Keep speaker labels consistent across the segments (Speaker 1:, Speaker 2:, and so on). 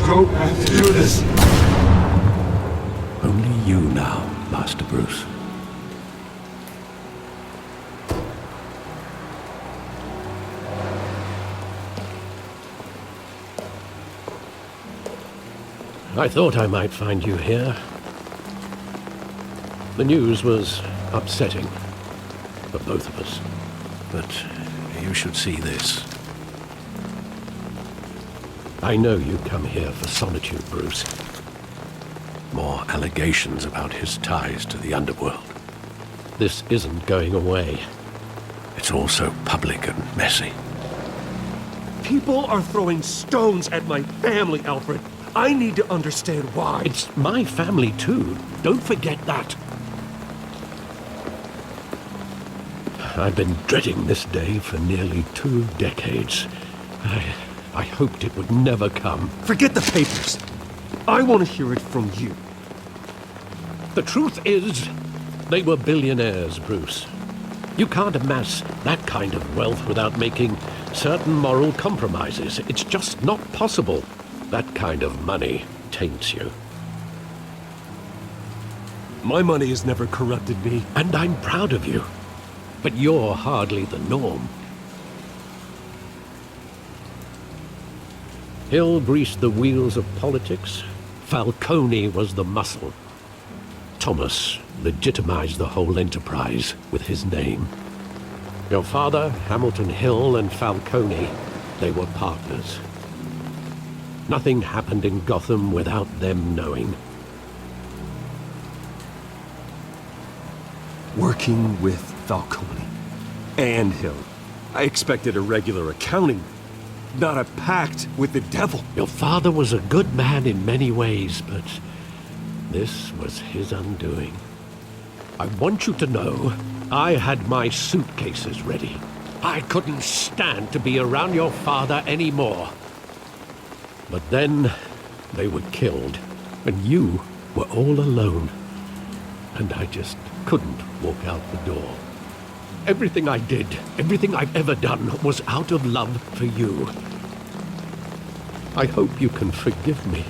Speaker 1: don't have to do this.
Speaker 2: Only you now, Master Bruce. I thought I might find you here. The news was upsetting for both of us. But you should see this. I know you come here for solitude, Bruce. More allegations about his ties to the underworld. This isn't going away. It's all so public and messy.
Speaker 3: People are throwing stones at my family, Alfred. I need to understand why.
Speaker 2: It's my family too. Don't forget that. I've been dreading this day for nearly 2 decades. I hoped it would never come.
Speaker 3: Forget the papers. I want to hear it from you.
Speaker 2: The truth is, they were billionaires, Bruce. You can't amass that kind of wealth without making certain moral compromises. It's just not possible. That kind of money taints you.
Speaker 3: My money has never corrupted me.
Speaker 2: And I'm proud of you. But you're hardly the norm. Hill greased the wheels of politics. Falcone was the muscle. Thomas legitimized the whole enterprise with his name. Your father, Hamilton Hill, and Falcone, they were partners. Nothing happened in Gotham without them knowing.
Speaker 3: Working with Falcone and Hill. I expected a regular accounting, not a pact with the devil.
Speaker 2: Your father was a good man in many ways, but this was his undoing. I want you to know, I had my suitcases ready. I couldn't stand to be around your father anymore. But then, they were killed, and you were all alone. And I just couldn't walk out the door. Everything I did, everything I've ever done, was out of love for you. I hope you can forgive me.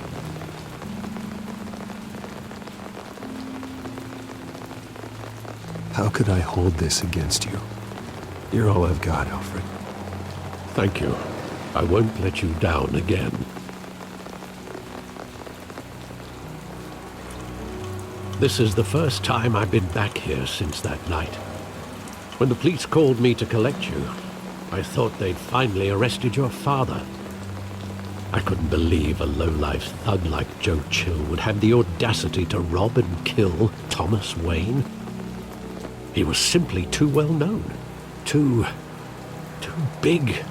Speaker 3: How could I hold this against you? You're all I've got, Alfred.
Speaker 2: Thank you. I won't let you down again. This is the first time I've been back here since that night. When the police called me to collect you, I thought they'd finally arrested your father. I couldn't believe a low-life thug like Joe Chill would have the audacity to rob and kill Thomas Wayne. He was simply too well known. Too big.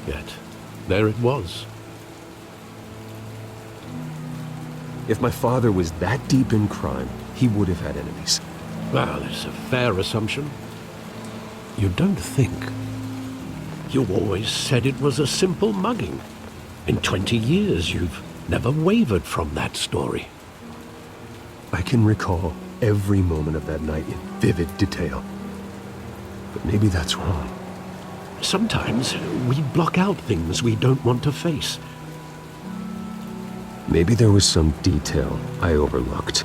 Speaker 2: Yet, there it was.
Speaker 3: If my father was that deep in crime, he would have had enemies.
Speaker 2: Well, it's a fair assumption. You don't think. You always said it was a simple mugging. In 20 years, you've never wavered from that story.
Speaker 3: I can recall every moment of that night in vivid detail. But maybe that's wrong.
Speaker 2: Sometimes we block out things we don't want to face.
Speaker 3: Maybe there was some detail I overlooked.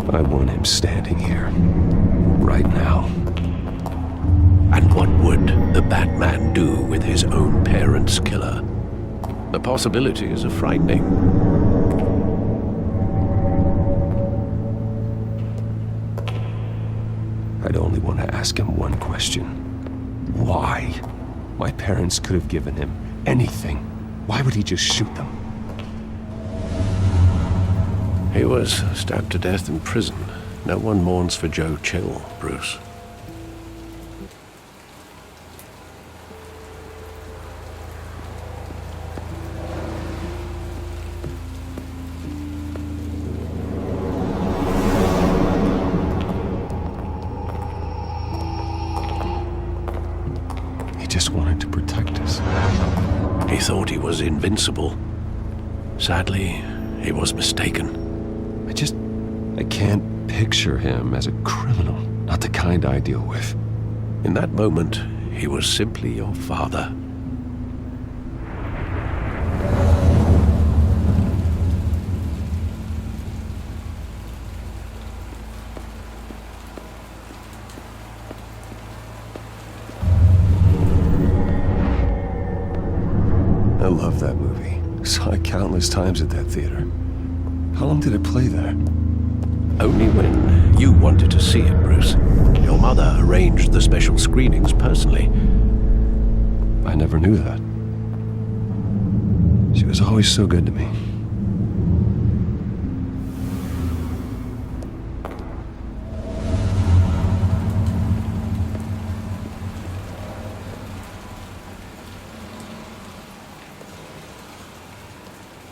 Speaker 3: I want him standing here, right now.
Speaker 2: And what would the Batman do with his own parents' killer? The possibilities are frightening.
Speaker 3: I'd only want to ask him one question. Why? My parents could have given him anything. Why would he just shoot them?
Speaker 2: He was stabbed to death in prison. No one mourns for Joe Chill, Bruce.
Speaker 3: He just wanted to protect us.
Speaker 2: He thought he was invincible. Sadly, he was mistaken.
Speaker 3: I can't picture him as a criminal. Not the kind I deal with.
Speaker 2: In that moment, he was simply your father.
Speaker 3: I love that movie. Saw it countless times at that theater. How long did it play there?
Speaker 2: Only when you wanted to see it, Bruce. Your mother arranged the special screenings personally.
Speaker 3: I never knew that. She was always so good to me.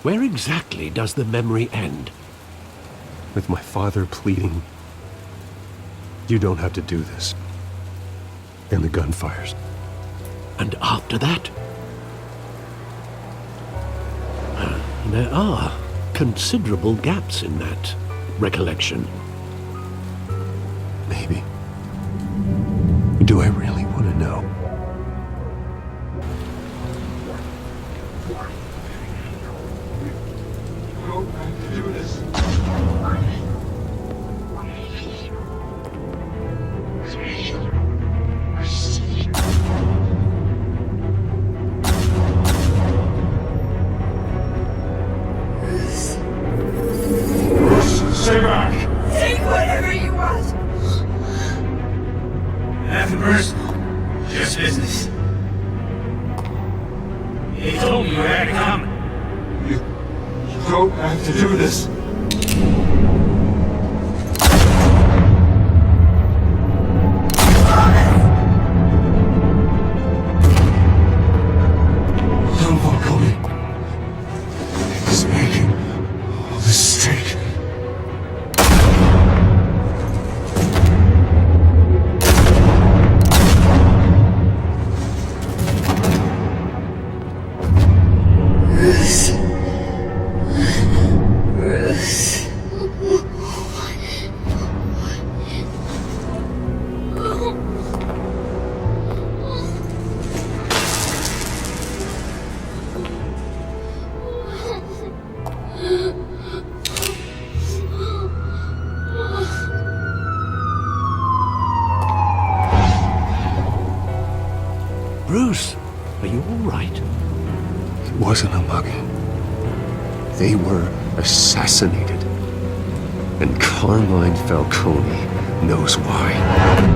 Speaker 2: Where exactly does the memory end?
Speaker 3: With my father pleading, "You don't have to do this." And the gun fires.
Speaker 2: And after that? There are considerable gaps in that recollection.
Speaker 3: Maybe. Do I really want to know?
Speaker 1: Stay back!
Speaker 4: Take whatever you want!
Speaker 1: Nothing personal. Just business. He told me you had to come. You don't have to do this. Don't walk on me. He's making a mistake.
Speaker 2: Bruce, are you all right?
Speaker 3: It wasn't a mugging. They were assassinated. And Carmine Falcone knows why.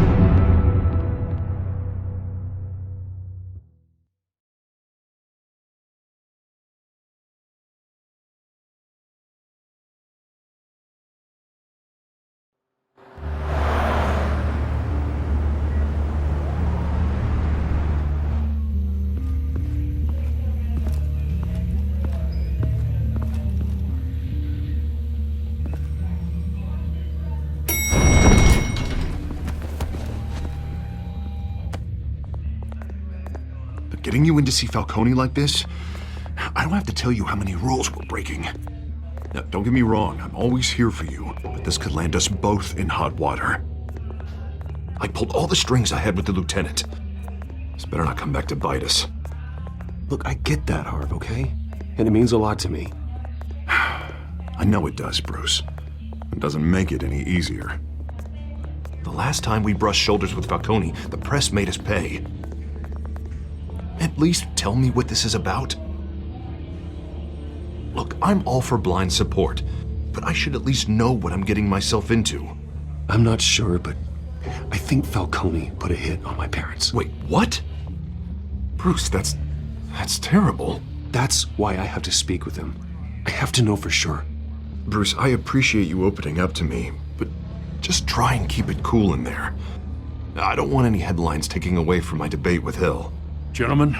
Speaker 5: Getting you in to see Falcone like this, I don't have to tell you how many rules we're breaking. Now, don't get me wrong, I'm always here for you, but this could land us both in hot water. I pulled all the strings I had with the lieutenant. This better not come back to bite us.
Speaker 3: Look, I get that, Harv, okay? And it means a lot to me.
Speaker 5: I know it does, Bruce. It doesn't make it any easier. The last time we brushed shoulders with Falcone, the press made us pay. At least tell me what this is about. Look, I'm all for blind support, but I should at least know what I'm getting myself into.
Speaker 3: I'm not sure, but I think Falcone put a hit on my parents.
Speaker 5: Wait, what? Bruce, that's terrible.
Speaker 3: That's why I have to speak with him. I have to know for sure.
Speaker 5: Bruce, I appreciate you opening up to me, but just try and keep it cool in there. I don't want any headlines taking away from my debate with Hill.
Speaker 1: Gentlemen,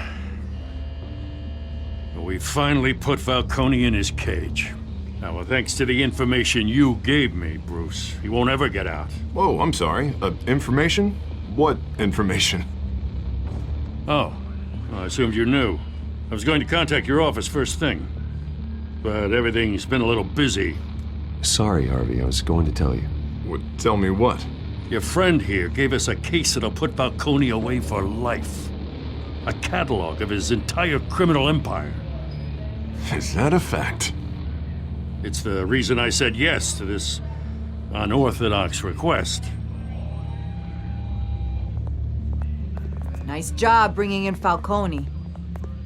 Speaker 1: we finally put Falcone in his cage. Now, well, thanks to the information you gave me, Bruce, he won't ever get out.
Speaker 5: Whoa, I'm sorry. Information? What information?
Speaker 1: Oh, well, I assumed you knew. I was going to contact your office first thing. but everything's been a little busy.
Speaker 3: Sorry, Harvey, I was going to tell you.
Speaker 5: Would tell me what?
Speaker 1: Your friend here gave us a case that'll put Falcone away for life. A catalog of his entire criminal empire.
Speaker 5: Is that a fact?
Speaker 1: It's the reason I said yes to this unorthodox request.
Speaker 4: Nice job bringing in Falcone.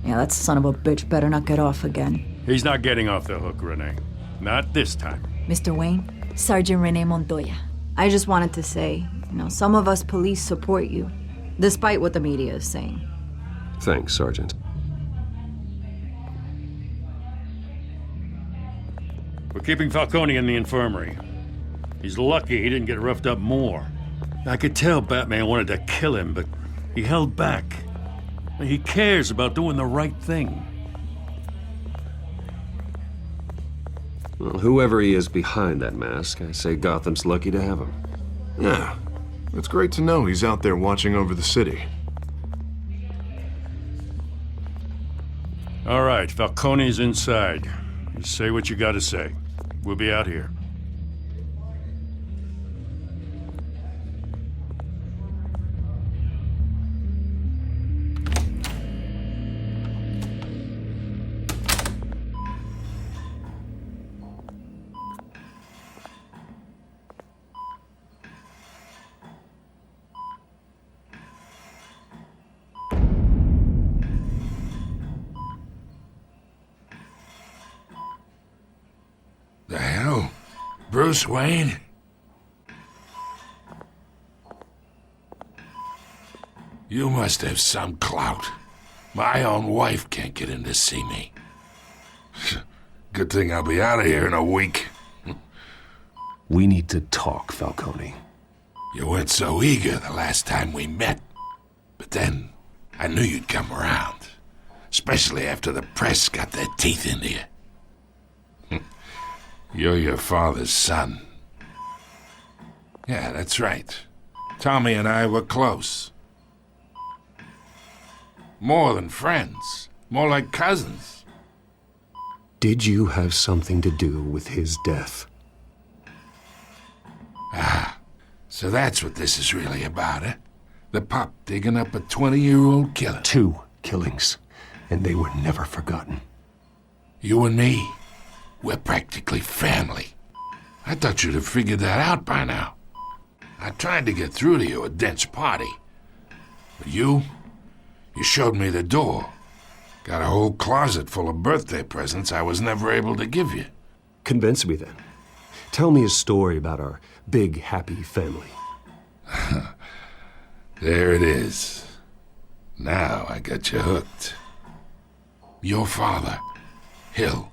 Speaker 4: Yeah, that son of a bitch better not get off again.
Speaker 1: He's not getting off the hook, Renee. Not this time.
Speaker 4: Mr. Wayne, Sergeant Renee Montoya. I just wanted to say, some of us police support you, despite what the media is saying.
Speaker 3: Thanks, Sergeant.
Speaker 1: We're keeping Falcone in the infirmary. He's lucky he didn't get roughed up more. I could tell Batman wanted to kill him, but he held back. He cares about doing the right thing.
Speaker 3: Well, whoever he is behind that mask, I say Gotham's lucky to have him.
Speaker 5: Yeah. It's great to know he's out there watching over the city.
Speaker 1: All right, Falcone's inside. You say what you gotta say. We'll be out here.
Speaker 6: The hell? Bruce Wayne? You must have some clout. My own wife can't get in to see me. Good thing I'll be out of here in a week.
Speaker 3: We need to talk, Falcone.
Speaker 6: You weren't so eager the last time we met. But then, I knew you'd come around. Especially after the press got their teeth into you. You're your father's son. Yeah, that's right. Tommy and I were close. More than friends. More like cousins.
Speaker 3: Did you have something to do with his death?
Speaker 6: So that's what this is really about, eh? The pup digging up a 20-year-old killer.
Speaker 3: 2 killings, and they were never forgotten.
Speaker 6: You and me, we're practically family. I thought you'd have figured that out by now. I tried to get through to you at Dent's party. But you showed me the door. Got a whole closet full of birthday presents I was never able to give you.
Speaker 3: Convince me then. Tell me a story about our big, happy family.
Speaker 6: There it is. Now I got you hooked. Your father, Hill,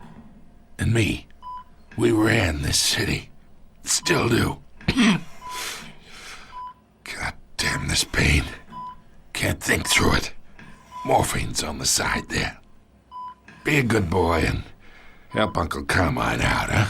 Speaker 6: and me, we ran this city. Still do. God damn this pain. Can't think through it. Morphine's on the side there. Be a good boy and help Uncle Carmine out, huh?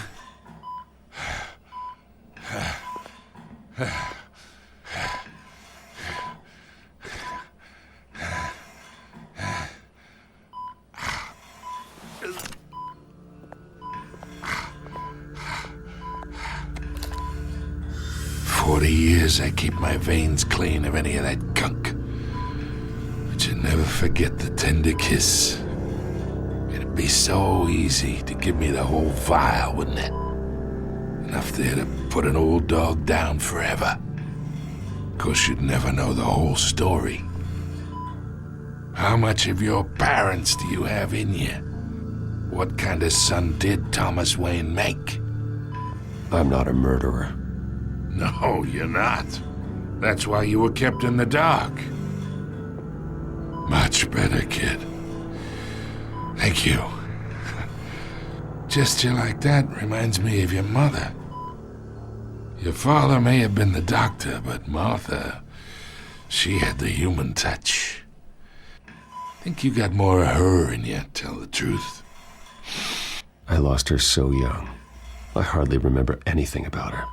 Speaker 6: 40 years I keep my veins clean of any of that gunk. But you never forget the tender kiss. It'd be so easy to give me the whole vial, wouldn't it? Enough there to put an old dog down forever. Of course, you'd never know the whole story. How much of your parents do you have in you? What kind of son did Thomas Wayne make?
Speaker 3: I'm not a murderer.
Speaker 6: No, you're not. That's why you were kept in the dark. Much better, kid. Thank you. Gesture like that reminds me of your mother. Your father may have been the doctor, but Martha, she had the human touch. Think you got more of her in you, tell the truth.
Speaker 3: I lost her so young. I hardly remember anything about her.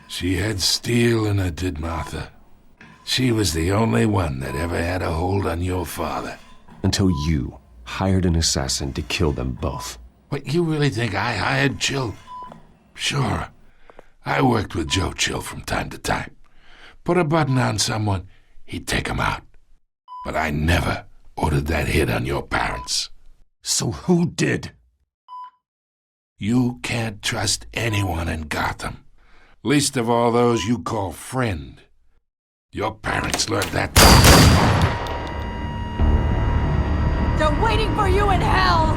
Speaker 6: She had steel in her, did Martha. She was the only one that ever had a hold on your father.
Speaker 3: Until you hired an assassin to kill them both.
Speaker 6: What, you really think I hired Chill? Sure. I worked with Joe Chill from time to time. Put a button on someone, he'd take 'em out. But I never ordered that hit on your parents.
Speaker 3: So who did?
Speaker 6: You can't trust anyone in Gotham. Least of all those you call friend. Your parents learned that.
Speaker 4: They're waiting for you in hell!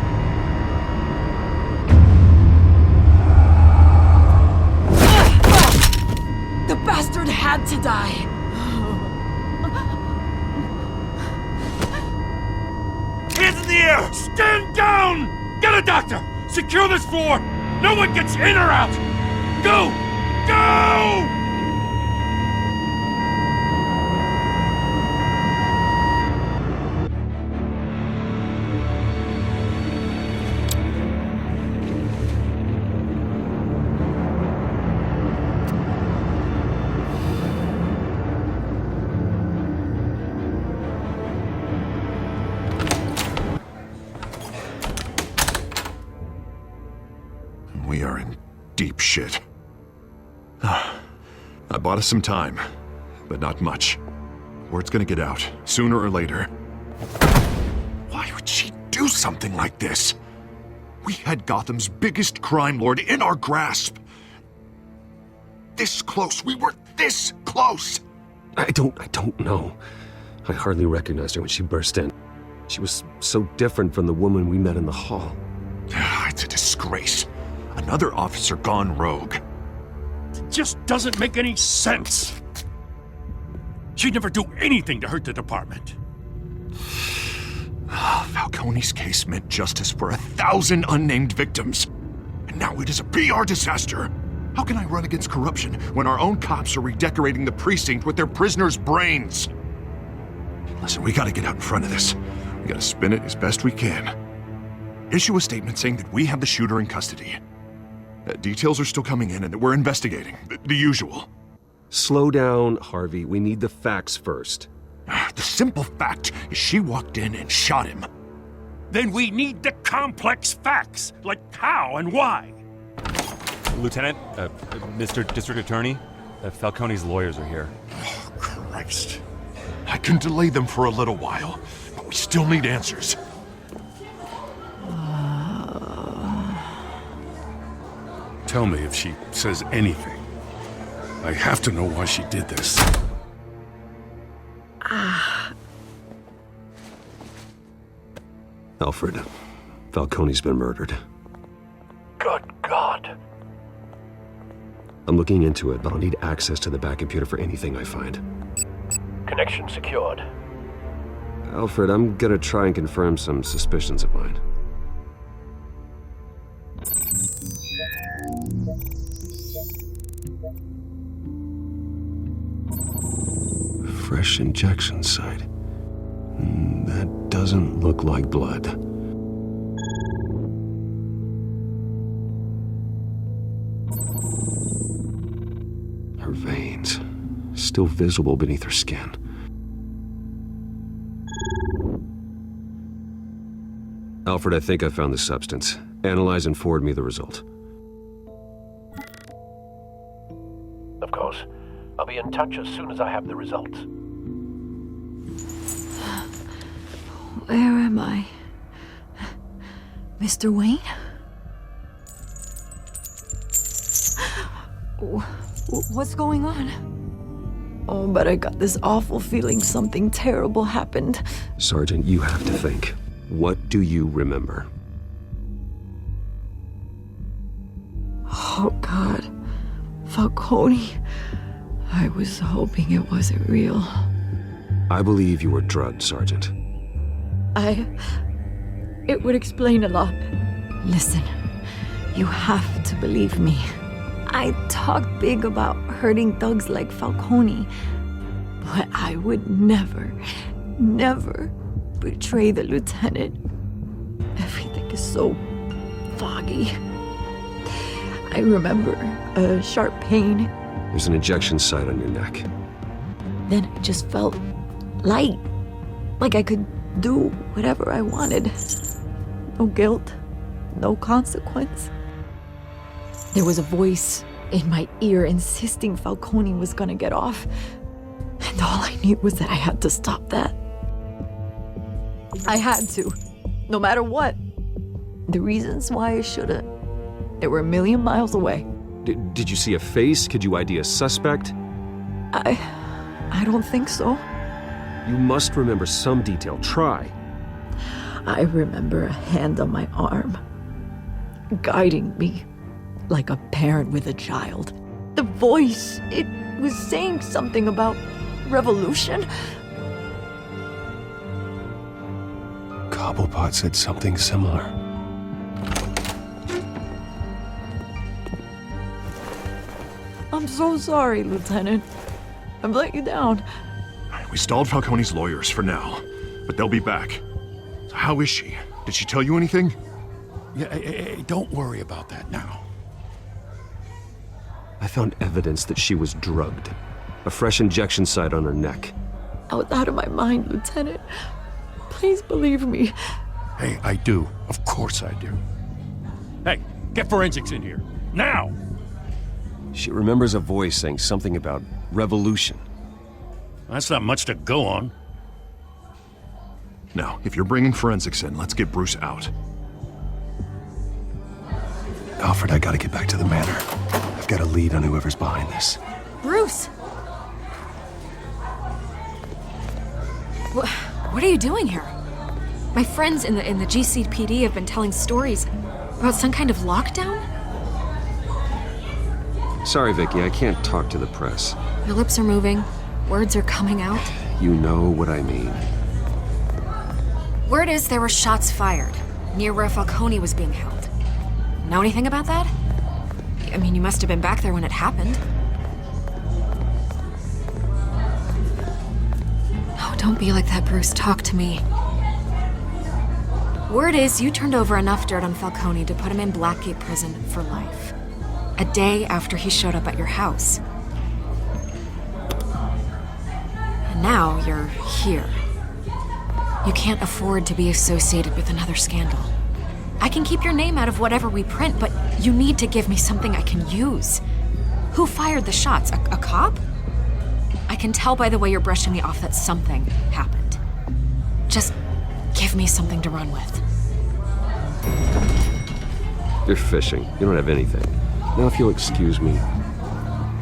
Speaker 4: The bastard had to die!
Speaker 1: Hands in the air! Stand down! Get a doctor! Secure this floor! No one gets in or out! Go! Go!
Speaker 5: We are in deep shit. I bought us some time, but not much. Word's gonna get out, sooner or later. Why would she do something like this? We had Gotham's biggest crime lord in our grasp. This close, we were this close!
Speaker 3: I don't know. I hardly recognized her when she burst in. She was so different from the woman we met in the hall.
Speaker 5: It's a disgrace. Another officer gone rogue.
Speaker 1: It just doesn't make any sense. She'd never do anything to hurt the department.
Speaker 5: Falcone's case meant justice for 1,000 unnamed victims. And now it is a PR disaster. How can I run against corruption when our own cops are redecorating the precinct with their prisoners' brains? Listen, we gotta get out in front of this. We gotta spin it as best we can. Issue a statement saying that we have the shooter in custody. Details are still coming in and that we're investigating. The usual.
Speaker 3: Slow down, Harvey. We need the facts first.
Speaker 5: The simple fact is she walked in and shot him.
Speaker 1: Then we need the complex facts, like how and why.
Speaker 7: Lieutenant, Mr. District Attorney, Falcone's lawyers are here.
Speaker 5: Oh, Christ. I can delay them for a little while, but we still need answers.
Speaker 1: Tell me if she says anything. I have to know why she did this.
Speaker 3: Alfred, Falcone's been murdered.
Speaker 2: Good God.
Speaker 3: I'm looking into it, but I'll need access to the back computer for anything I find.
Speaker 2: Connection secured.
Speaker 3: Alfred, I'm gonna try and confirm some suspicions of mine. Fresh injection site. That doesn't look like blood. Her veins, still visible beneath her skin. Alfred, I think I found the substance. Analyze and forward me the result.
Speaker 2: Of course. I'll be in touch as soon as I have the results.
Speaker 4: Where am I? Mr. Wayne? What's going on? Oh, but I got this awful feeling something terrible happened.
Speaker 3: Sergeant, you have to think. What do you remember?
Speaker 4: Oh, God. Falcone. I was hoping it wasn't real.
Speaker 3: I believe you were drugged, Sergeant.
Speaker 4: It would explain a lot. Listen, you have to believe me. I talk big about hurting thugs like Falcone, but I would never betray the lieutenant. Everything is so foggy. I remember a sharp pain.
Speaker 3: There's an injection site on your neck.
Speaker 4: Then I just felt light, like I could do whatever I wanted. No guilt, no consequence. There was a voice in my ear insisting Falcone was gonna get off. And all I knew was that I had to stop that. I had to, no matter what. The reasons why I shouldn't, they were a million miles away.
Speaker 3: Did you see a face? Could you ID a suspect?
Speaker 4: I don't think so.
Speaker 3: You must remember some detail. Try.
Speaker 4: I remember a hand on my arm, guiding me like a parent with a child. The voice, it was saying something about revolution.
Speaker 3: Cobblepot said something similar.
Speaker 4: I'm so sorry, Lieutenant. I've let you down.
Speaker 5: We stalled Falcone's lawyers for now, but they'll be back. So how is she? Did she tell you anything?
Speaker 1: Yeah, hey, don't worry about that now.
Speaker 3: I found evidence that she was drugged. A fresh injection site on her neck.
Speaker 4: I was out of my mind, Lieutenant. Please believe me.
Speaker 1: Hey, I do. Of course I do. Hey, get forensics in here. Now!
Speaker 3: She remembers a voice saying something about revolution.
Speaker 1: That's not much to go on.
Speaker 5: Now, if you're bringing forensics in, let's get Bruce out.
Speaker 3: Alfred, I gotta get back to the manor. I've got a lead on whoever's behind this.
Speaker 8: Bruce! What are you doing here? My friends in the GCPD have been telling stories about some kind of lockdown?
Speaker 3: Sorry, Vicky, I can't talk to the press.
Speaker 8: Your lips are moving, words are coming out.
Speaker 3: You know what I mean.
Speaker 8: Word is there were shots fired near where Falcone was being held. Know anything about that? I mean, you must have been back there when it happened. Oh, don't be like that, Bruce. Talk to me. Word is you turned over enough dirt on Falcone to put him in Blackgate Prison for life. A day after he showed up at your house. And now you're here. You can't afford to be associated with another scandal. I can keep your name out of whatever we print, but you need to give me something I can use. Who fired the shots? A cop? I can tell by the way you're brushing me off that something happened. Just give me something to run with.
Speaker 3: You're fishing. You don't have anything. Now, if you'll excuse me.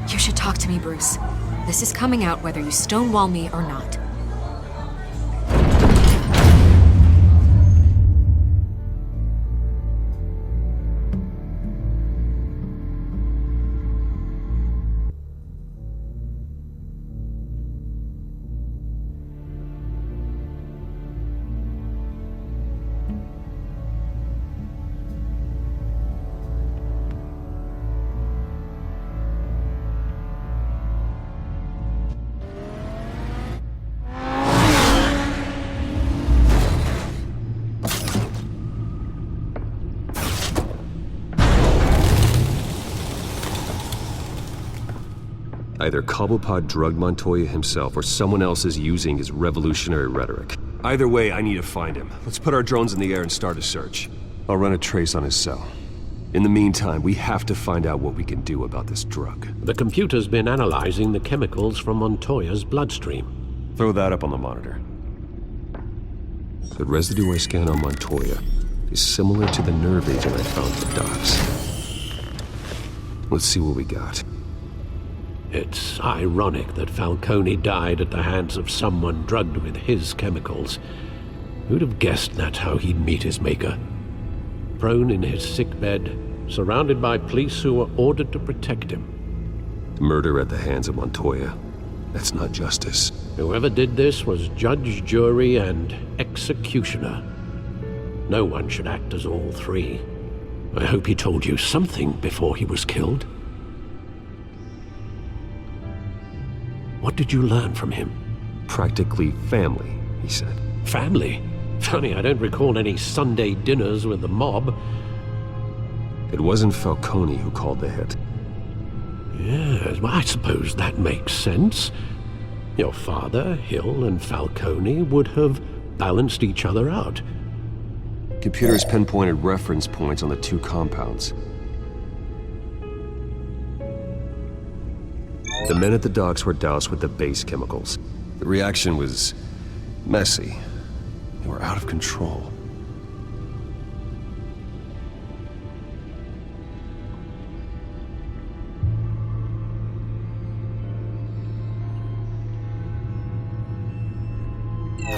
Speaker 8: You should talk to me, Bruce. This is coming out whether you stonewall me or not.
Speaker 3: Either Cobblepot drugged Montoya himself or someone else is using his revolutionary rhetoric. Either way, I need to find him. Let's put our drones in the air and start a search. I'll run a trace on his cell. In the meantime, we have to find out what we can do about this drug.
Speaker 2: The computer's been analyzing the chemicals from Montoya's bloodstream.
Speaker 3: Throw that up on the monitor. The residue I scan on Montoya is similar to the nerve agent I found for Docs. Let's see what we got.
Speaker 2: It's ironic that Falcone died at the hands of someone drugged with his chemicals. Who'd have guessed that's how he'd meet his maker? Prone in his sickbed, surrounded by police who were ordered to protect him.
Speaker 3: Murder at the hands of Montoya. That's not justice.
Speaker 2: Whoever did this was judge, jury, and executioner. No one should act as all three. I hope he told you something before he was killed. What did you learn from him?
Speaker 3: Practically family, he said.
Speaker 2: Family? Funny, I don't recall any Sunday dinners with the mob.
Speaker 3: It wasn't Falcone who called the hit.
Speaker 2: Yes, well, I suppose that makes sense. Your father, Hill, and Falcone would have balanced each other out.
Speaker 3: Computers pinpointed reference points on the two compounds. The men at the docks were doused with the base chemicals. The reaction was messy. They were out of control.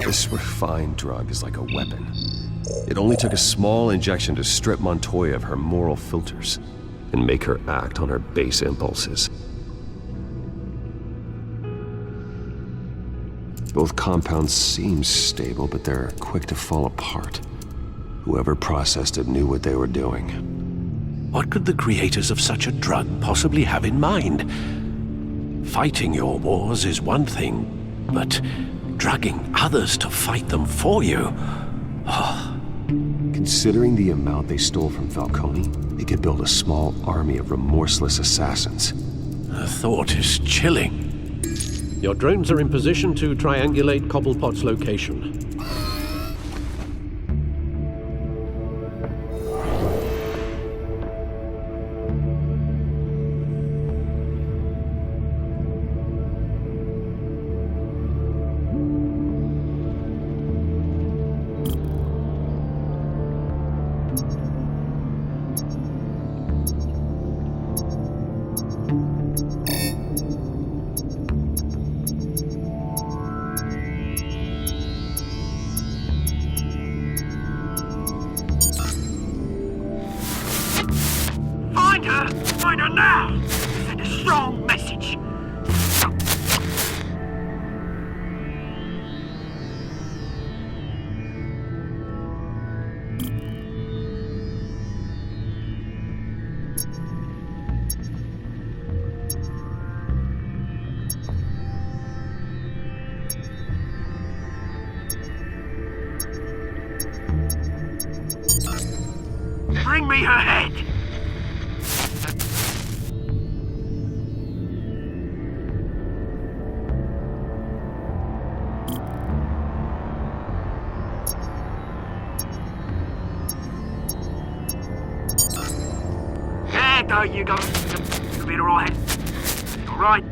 Speaker 3: This refined drug is like a weapon. It only took a small injection to strip Montoya of her moral filters and make her act on her base impulses. Both compounds seem stable, but they're quick to fall apart. Whoever processed it knew what they were doing.
Speaker 2: What could the creators of such a drug possibly have in mind? Fighting your wars is one thing, but drugging others to fight them for you?
Speaker 3: Considering the amount they stole from Falcone, they could build a small army of remorseless assassins.
Speaker 2: The thought is chilling. Your drones are in position to triangulate Cobblepot's location.
Speaker 9: Find her now! Send a strong message! Bring me her head! There you go. You'll be alright. Alright.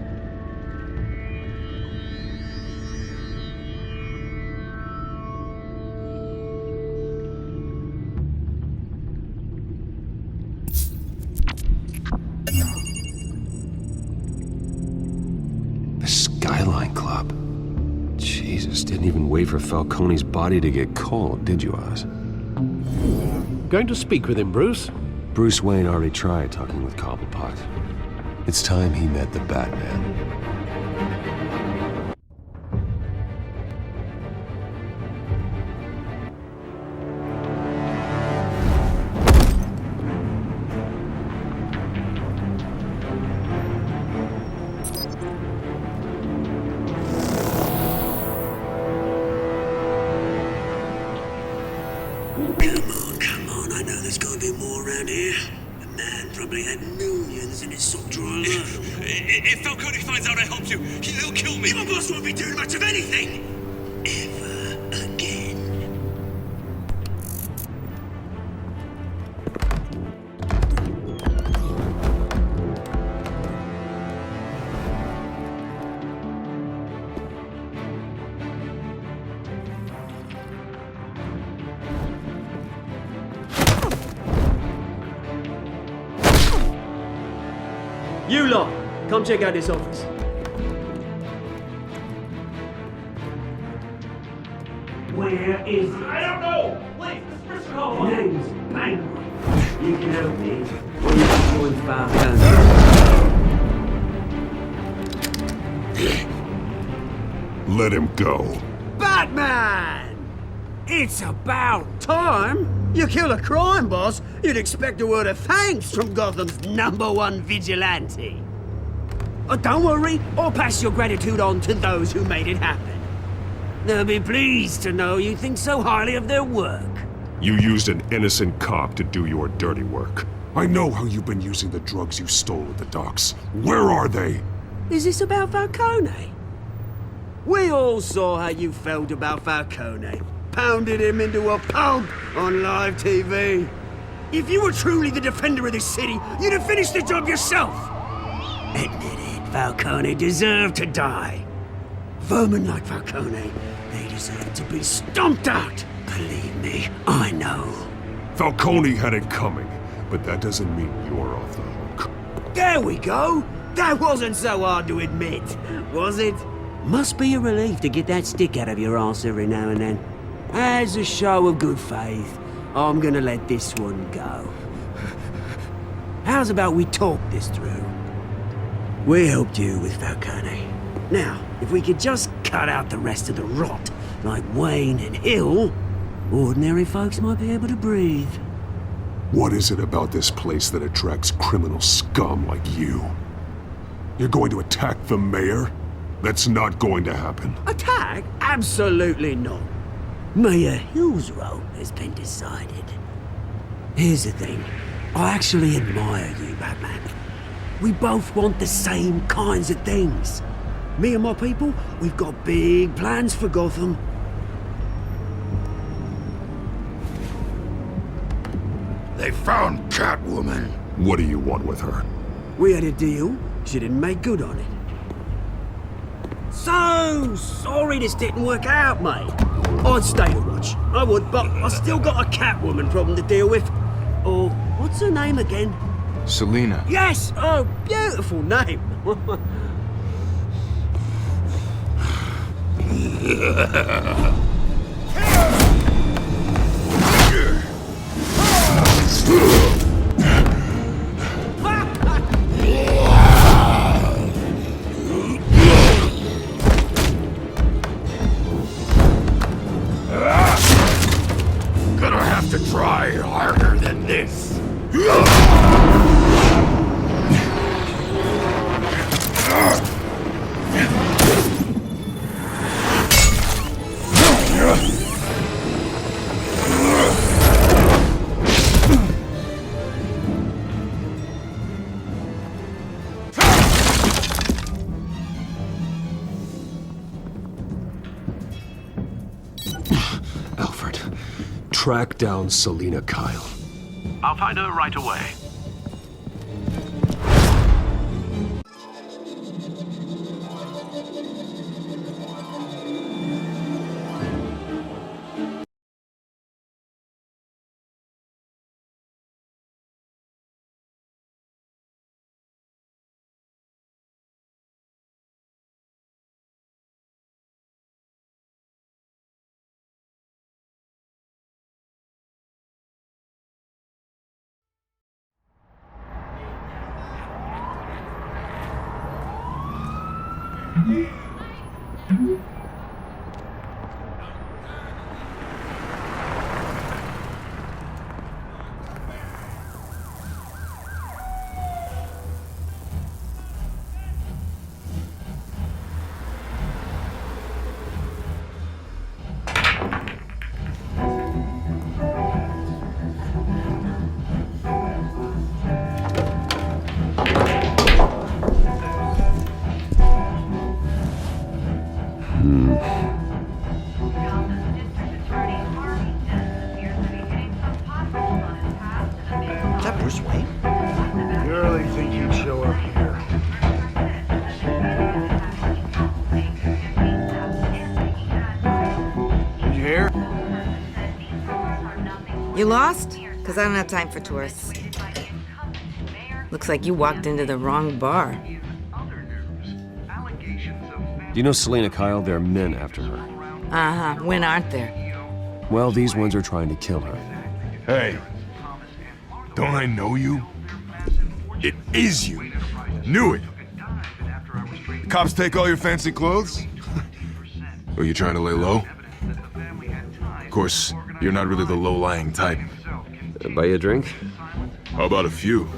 Speaker 3: The Skyline Club. Jesus, didn't even wait for Falcone's body to get cold, did you, Oz?
Speaker 2: Going to speak with him, Bruce?
Speaker 3: Bruce Wayne already tried talking with Cobblepot. It's time he met the Batman.
Speaker 10: Come on, I know there's gotta be more around here. The man probably had millions in his sock drawer alone.
Speaker 11: If Falcone finds out I helped you, he'll kill me.
Speaker 10: Your boss won't be doing much of anything! Ever again.
Speaker 12: You lot, come check out this office.
Speaker 10: Where is it?
Speaker 11: I don't know. Please, Mr. Cobblepot.
Speaker 10: Name's Bankroll. You can help me, or you can join Falcone.
Speaker 5: Let him go.
Speaker 9: Batman! It's about time! You kill a crime boss, you'd expect a word of thanks from Gotham's #1 vigilante. Don't worry, I'll pass your gratitude on to those who made it happen. They'll be pleased to know you think so highly of their work.
Speaker 5: You used an innocent cop to do your dirty work. I know how you've been using the drugs you stole at the docks. Where are they?
Speaker 9: Is this about Falcone? We all saw how you felt about Falcone. pounded him into a pulp on live TV. If you were truly the defender of this city, you'd have finished the job yourself. Admit it, Falcone deserved to die. Vermin like Falcone, they deserve to be stomped out. Believe me, I know.
Speaker 13: Falcone had it coming, but that doesn't mean you're off the hook.
Speaker 9: There we go. That wasn't so hard to admit, was it? Must be a relief to get that stick out of your arse every now and then. As a show of good faith, I'm gonna let this one go. How's about we talk this through? We helped you with Falcone. Now, if we could just cut out the rest of the rot, like Wayne and Hill, ordinary folks might be able to breathe.
Speaker 13: What is it about this place that attracts criminal scum like you? You're going to attack the mayor? That's not going to happen.
Speaker 9: Attack? Absolutely not. Mayor Hill's role has been decided. Here's the thing. I actually admire you, Batman. We both want the same kinds of things. Me and my people, we've got big plans for Gotham.
Speaker 6: They found Catwoman.
Speaker 13: What do you want with her?
Speaker 9: We had a deal. She didn't make good on it. So sorry this didn't work out, mate. I'd stay to watch. I would, but I still got a Catwoman problem to deal with. Oh, what's her name again?
Speaker 6: Selina.
Speaker 9: Yes! Oh, beautiful name.
Speaker 6: Gonna have to try harder than this.
Speaker 13: Alfred, track down Selina Kyle.
Speaker 2: I'll find her right away.
Speaker 14: You lost? Because I don't have time for tourists. Looks like you walked into the wrong bar.
Speaker 3: Do you know Selina Kyle? There are men after her.
Speaker 14: Uh-huh. When aren't there?
Speaker 3: Well, these ones are trying to kill her.
Speaker 6: Hey, don't I know you? It is you. Knew it. The cops take all your fancy clothes? Are you trying to lay low? Of course, you're not really the low-lying type.
Speaker 3: Buy you a drink?
Speaker 6: How about a few?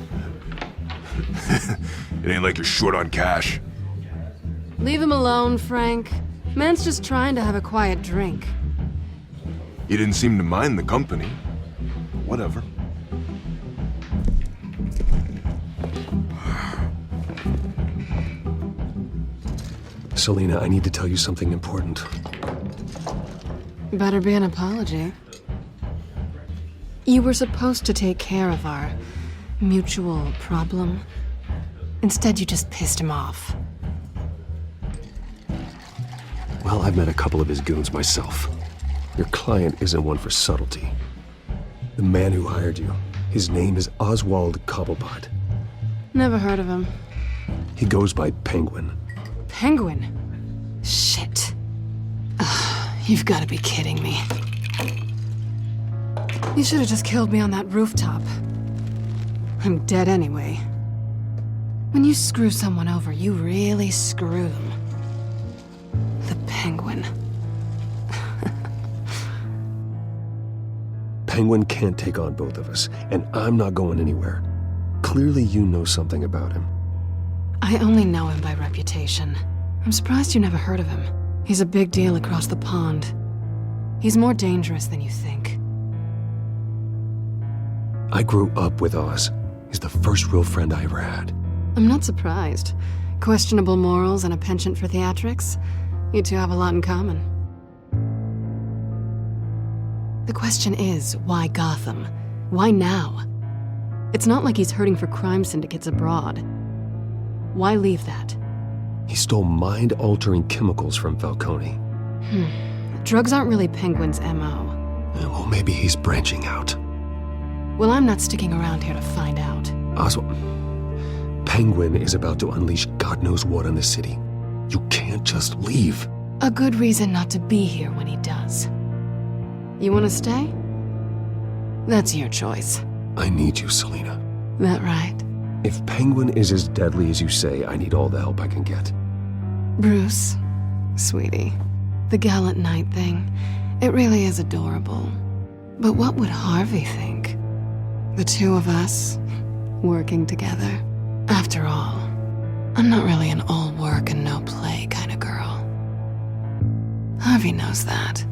Speaker 6: It ain't like you're short on cash.
Speaker 15: Leave him alone, Frank. Man's just trying to have a quiet drink.
Speaker 6: You didn't seem to mind the company. Whatever.
Speaker 13: Selina, I need to tell you something important.
Speaker 15: Better be an apology. You were supposed to take care of our mutual problem. Instead, you just pissed him off.
Speaker 3: Well, I've met a couple of his goons myself. Your client isn't one for subtlety. The man who hired you, his name is Oswald Cobblepot.
Speaker 15: Never heard of him.
Speaker 3: He goes by Penguin.
Speaker 15: Penguin? Shit. Ugh, you've got to be kidding me. You should have just killed me on that rooftop. I'm dead anyway. When you screw someone over, you really screw them. The Penguin.
Speaker 3: Penguin can't take on both of us, and I'm not going anywhere. Clearly you know something about him.
Speaker 15: I only know him by reputation. I'm surprised you never heard of him. He's a big deal across the pond. He's more dangerous than you think.
Speaker 3: I grew up with Oz. He's the first real friend I ever had.
Speaker 15: I'm not surprised. Questionable morals and a penchant for theatrics. You two have a lot in common. The question is, why Gotham? Why now? It's not like he's hurting for crime syndicates abroad. Why leave that?
Speaker 3: He stole mind-altering chemicals from Falcone.
Speaker 15: Drugs aren't really Penguin's MO.
Speaker 3: Well, maybe he's branching out.
Speaker 15: Well, I'm not sticking around here to find out.
Speaker 3: Oswald, Penguin is about to unleash God knows what on the city. You can't just leave.
Speaker 15: A good reason not to be here when he does. You want to stay? That's your choice.
Speaker 3: I need you, Selina.
Speaker 15: That right?
Speaker 3: If Penguin is as deadly as you say, I need all the help I can get.
Speaker 15: Bruce, sweetie, the gallant knight thing, it really is adorable. But what would Harvey think? The two of us, working together. After all, I'm not really an all work and no play kind of girl. Harvey knows that.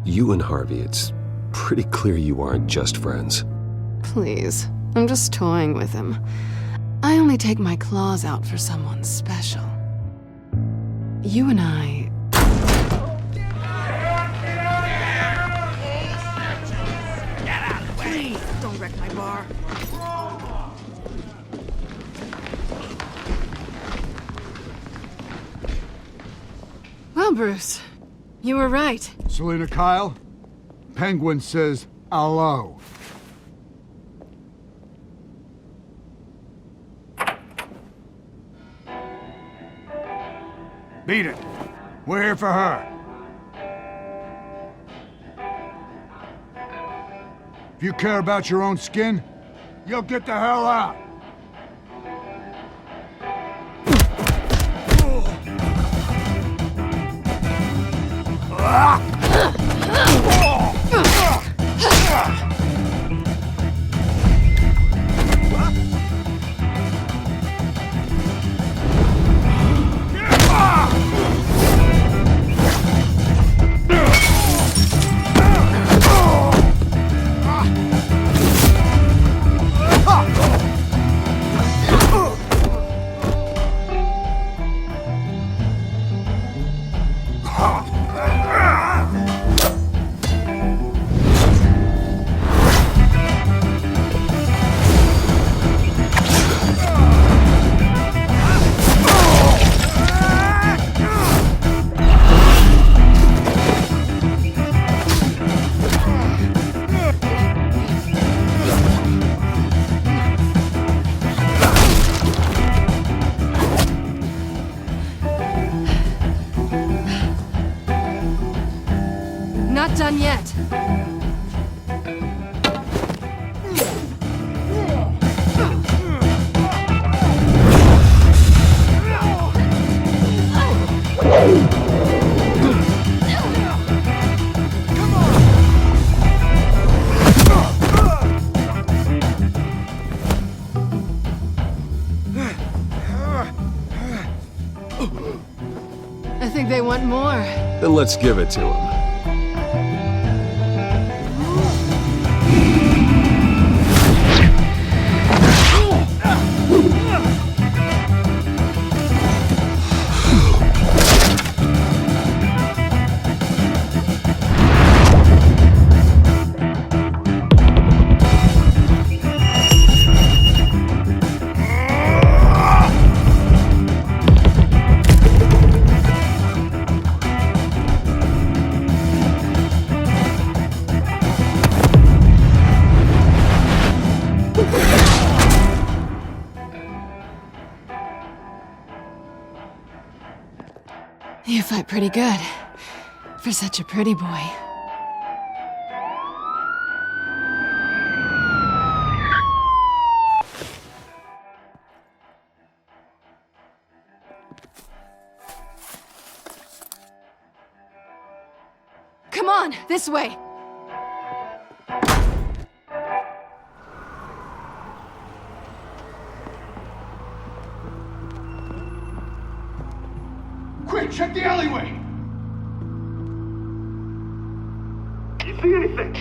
Speaker 3: You and Harvey, it's pretty clear you aren't just friends.
Speaker 15: Please, I'm just toying with him. I only take my claws out for someone special. You and I...
Speaker 14: Please, don't wreck my bar.
Speaker 15: Well, Bruce, you were right.
Speaker 16: Selina Kyle, Penguin says hello. Beat it. We're here for her. If you care about your own skin, you'll get the hell out.
Speaker 15: Not done yet. I think they want more.
Speaker 3: Then let's give it to him.
Speaker 15: fight pretty good. For such a pretty boy. Come on, this way!
Speaker 16: Quick, check the alleyway!
Speaker 17: You see anything?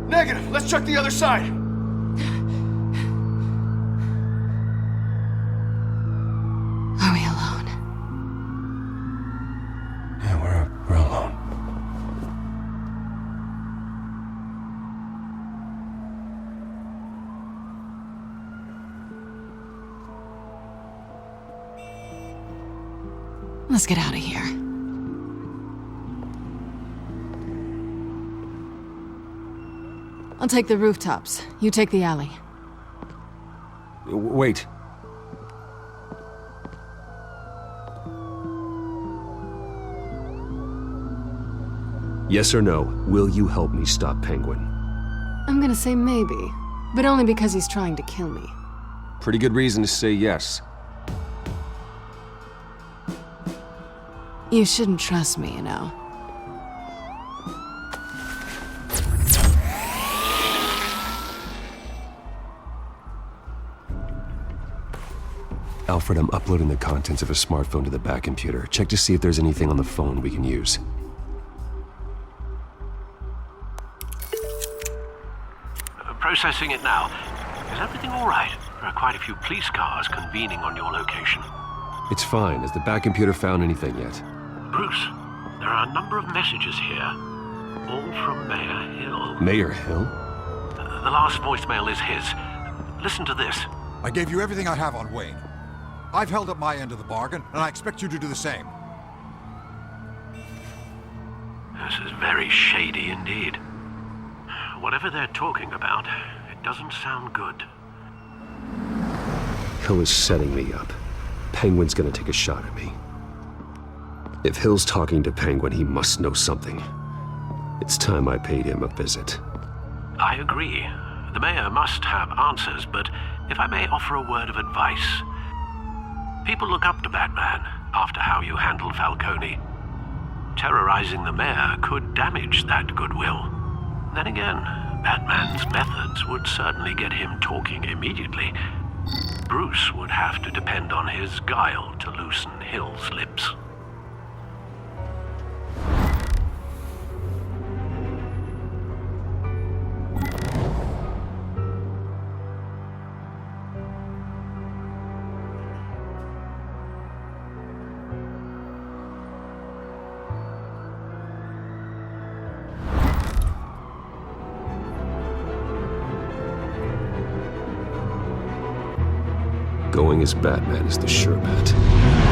Speaker 16: Negative. Let's check the other side.
Speaker 15: Are we alone?
Speaker 6: Yeah, we're alone.
Speaker 15: Let's get out of here. I'll take the rooftops. You take the alley.
Speaker 3: Wait. Yes or no, will you help me stop Penguin?
Speaker 15: I'm gonna say maybe, but only because he's trying to kill me.
Speaker 3: Pretty good reason to say yes.
Speaker 15: You shouldn't trust me, you know.
Speaker 3: Alfred, I'm uploading the contents of a smartphone to the back computer. Check to see if there's anything on the phone we can use.
Speaker 2: Processing it now. Is everything all right? There are quite a few police cars convening on your location.
Speaker 3: It's fine. Has the back computer found anything yet?
Speaker 2: Bruce, there are a number of messages here, all from Mayor Hill.
Speaker 3: Mayor Hill?
Speaker 2: The last voicemail is his. Listen to this.
Speaker 18: I gave you everything I have on Wayne. I've held up my end of the bargain, and I expect you to do the same.
Speaker 2: This is very shady indeed. Whatever they're talking about, it doesn't sound good.
Speaker 3: Hill is setting me up. Penguin's gonna take a shot at me. If Hill's talking to Penguin, he must know something. It's time I paid him a visit.
Speaker 2: I agree. The mayor must have answers, but if I may offer a word of advice. People look up to Batman after how you handled Falcone. Terrorizing the mayor could damage that goodwill. Then again, Batman's methods would certainly get him talking immediately. Bruce would have to depend on his guile to loosen Hill's lips.
Speaker 3: Going as Batman is the sure bet.